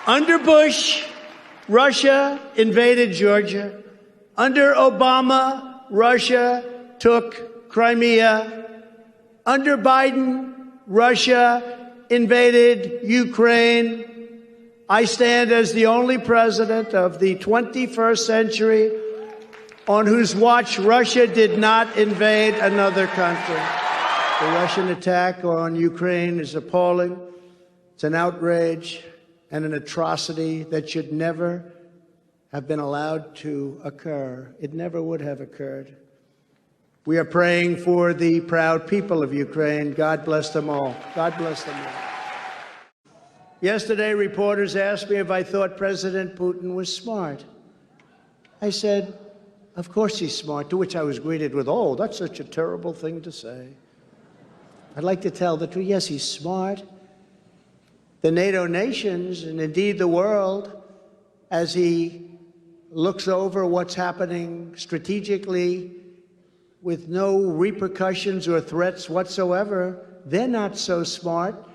Under Bush, Russia invaded Georgia. Under Obama, Russia took Crimea. Under Biden, Russia invaded Ukraine. I stand as the only president of the 21st century on whose watch Russia did not invade another country. The Russian attack on Ukraine is appalling. It's an outrage and an atrocity that should never have been allowed to occur. It never would have occurred. We are praying for the proud people of Ukraine. God bless them all. God bless them all. Yesterday, reporters asked me if I thought President Putin was smart. I said, of course he's smart, to which I was greeted with, oh, that's such a terrible thing to say. I'd like to tell the truth. Yes, he's smart. The NATO nations, and indeed the world, as he looks over what's happening strategically with no repercussions or threats whatsoever, they're not so smart.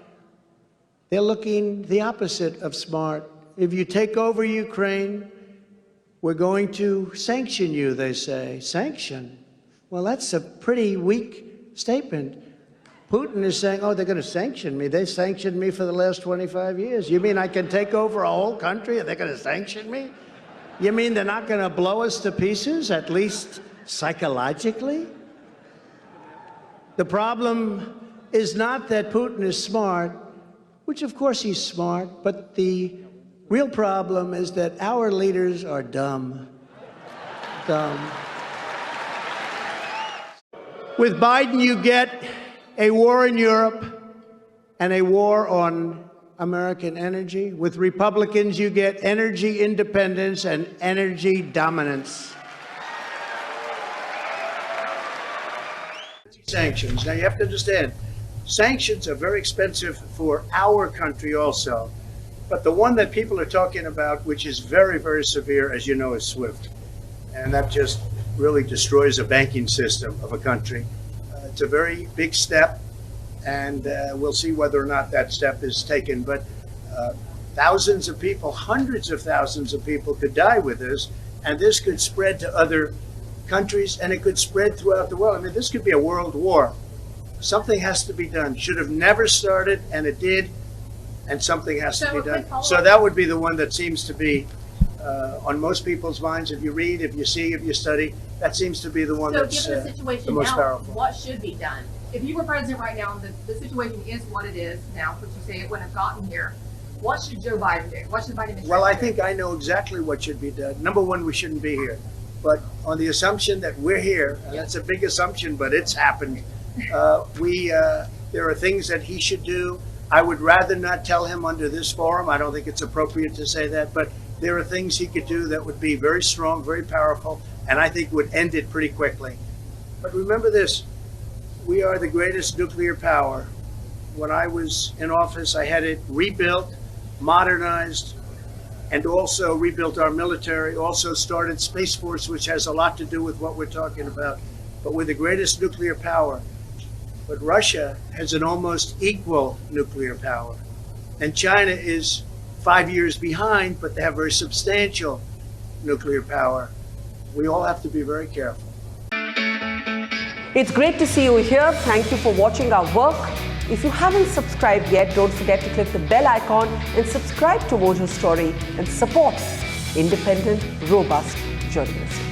They're looking the opposite of smart. If you take over Ukraine, we're going to sanction you, they say. Sanction? Well, that's a pretty weak statement. Putin is saying, oh, they're going to sanction me. They sanctioned me for the last 25 years. You mean I can take over a whole country and they're going to sanction me? You mean they're not going to blow us to pieces, at least psychologically? The problem is not that Putin is smart, which of course he's smart, but the real problem is that our leaders are dumb. Dumb. With Biden, you get a war in Europe and a war on American energy. With Republicans, you get energy independence and energy dominance. Sanctions. Now, you have to understand, sanctions are very expensive for our country also. But the one that people are talking about, which is very, very severe, as you know, is SWIFT. And that just really destroys a banking system of a country. It's a very big step, and we'll see whether or not that step is taken. But thousands of people, hundreds of thousands of people could die with this, and this could spread to other countries, and it could spread throughout the world. I mean, this could be a world war. Something has to be done. Should have never started, and it did, and something has to be done. So that would be the one that seems to be on most people's minds. If you read, if you see, if you study, that seems to be the one that's given the situation the most now, powerful. What should be done? If you were president right now, and the situation is what it is now, which you say it wouldn't have gotten here, what should Joe Biden do? What should Biden do? Well, I think I know exactly what should be done. Number one, we shouldn't be here. But on the assumption that we're here, and that's a big assumption, but it's happened, there are things that he should do. I would rather not tell him under this forum. I don't think it's appropriate to say that, but there are things he could do that would be very strong, very powerful, and I think would end it pretty quickly. But remember this, we are the greatest nuclear power. When I was in office, I had it rebuilt, modernized, and also rebuilt our military, also started Space Force, which has a lot to do with what we're talking about. But we're the greatest nuclear power. But Russia has an almost equal nuclear power. And China is 5 years behind, but they have very substantial nuclear power. We all have to be very careful. It's great to see you here. Thank you for watching our work. If you haven't subscribed yet, don't forget to click the bell icon and subscribe to Mojo Story and support independent, robust journalism.